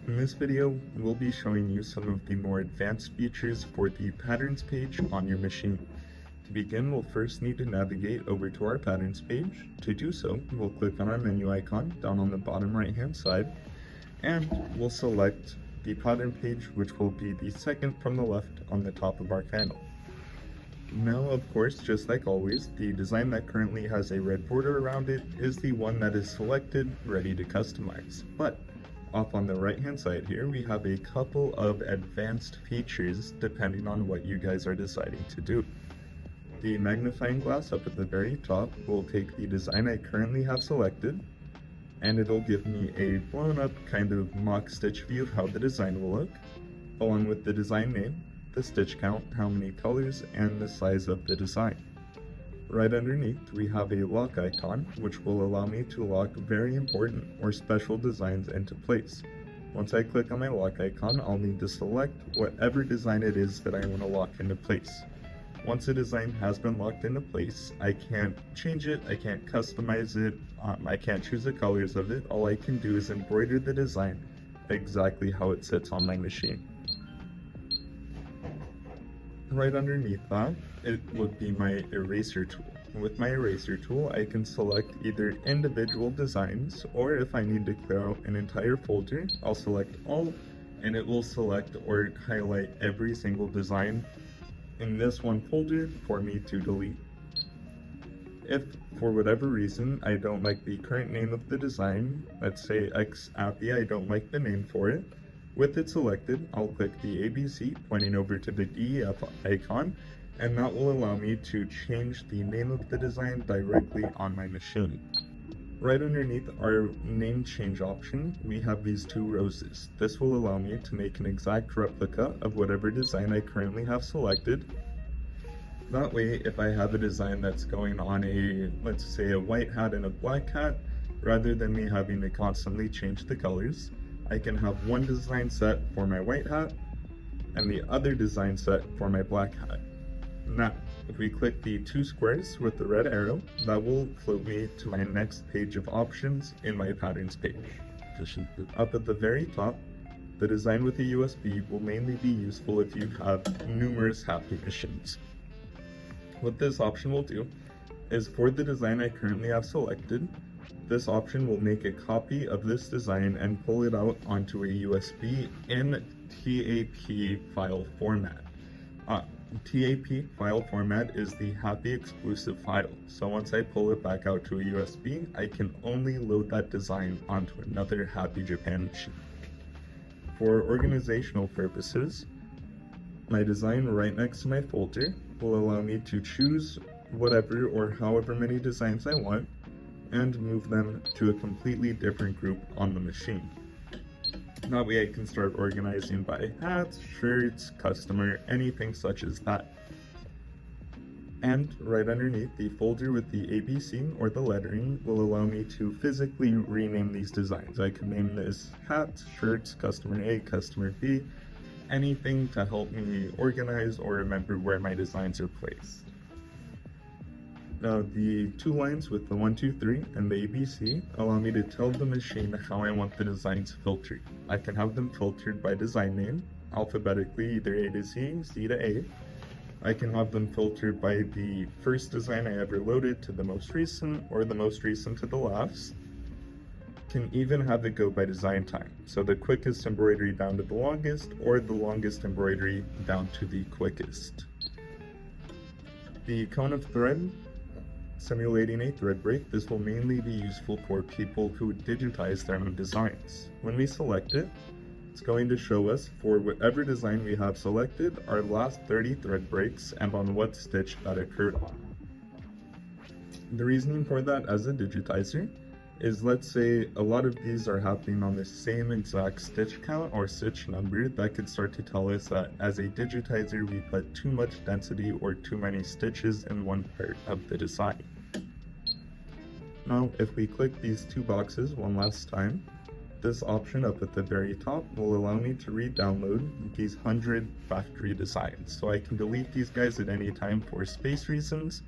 In this video, we'll be showing you some of the more advanced features for the patterns page on your machine. To begin, we'll first need to navigate over to our patterns page. To do so, we'll click on our menu icon down on the bottom right hand side, and we'll select the pattern page, which will be the second from the left on the top of our panel. Now, of course, just like always, the design that currently has a red border around it is the one that is selected, ready to customize. But off on the right hand side here, we have a couple of advanced features depending on what you guys are deciding to do. The magnifying glass up at the very top will take the design I currently have selected, and it'll give me a blown up kind of mock stitch view of how the design will look, along with the design name, the stitch count, how many colors, and the size of the design. Right underneath, we have a lock icon, which will allow me to lock very important or special designs into place. Once I click on my lock icon, I'll need to select whatever design it is that I want to lock into place. Once a design has been locked into place, I can't change it, I can't customize it, I can't choose the colors of it. All I can do is embroider the design exactly how it sits on my machine. Right underneath that, it would be my eraser tool. With my eraser tool, I can select either individual designs, or if I need to clear out an entire folder, I'll select all, and it will select or highlight every single design in this one folder for me to delete. If, for whatever reason, I don't like the current name of the design, let's say X Appy, I don't like the name for it, with it selected, I'll click the ABC pointing over to the DEF icon, and that will allow me to change the name of the design directly on my machine. Right underneath our name change option, we have these two roses. This will allow me to make an exact replica of whatever design I currently have selected. That way, if I have a design that's going on a, let's say, a white hat and a black hat, rather than me having to constantly change the colors, I can have one design set for my white hat and the other design set for my black hat. Now, if we click the two squares with the red arrow, that will float me to my next page of options in my patterns page. Up at the very top, the design with a USB will mainly be useful if you have numerous happy machines. What this option will do is, for the design I currently have selected, this option will make a copy of this design and pull it out onto a USB in TAP file format. TAP file format is the Happy exclusive file, so once I pull it back out to a USB, I can only load that design onto another Happy Japan machine. For organizational purposes, my design right next to my folder will allow me to choose whatever or however many designs I want and move them to a completely different group on the machine. That way I can start organizing by hats, shirts, customer, anything such as that. And right underneath, the folder with the ABC or the lettering will allow me to physically rename these designs. I can name this hats, shirts, customer A, customer B, anything to help me organize or remember where my designs are placed. Now, the two lines with the 1, 2, 3 and the ABC allow me to tell the machine how I want the designs filtered. I can have them filtered by design name, alphabetically, either A to Z, Z to A. I can have them filtered by the first design I ever loaded to the most recent, or the most recent to the last. Can even have it go by design time, so the quickest embroidery down to the longest, or the longest embroidery down to the quickest. The cone of thread, simulating a thread break, this will mainly be useful for people who digitize their own designs. When we select it, it's going to show us, for whatever design we have selected, our last 30 thread breaks and on what stitch that occurred on. The reasoning for that as a digitizer is, let's say a lot of these are happening on the same exact stitch count or stitch number, that could start to tell us that as a digitizer we put too much density or too many stitches in one part of the design. Now, if we click these two boxes one last time, this option up at the very top will allow me to re-download these 100 factory designs, so I can delete these guys at any time for space reasons.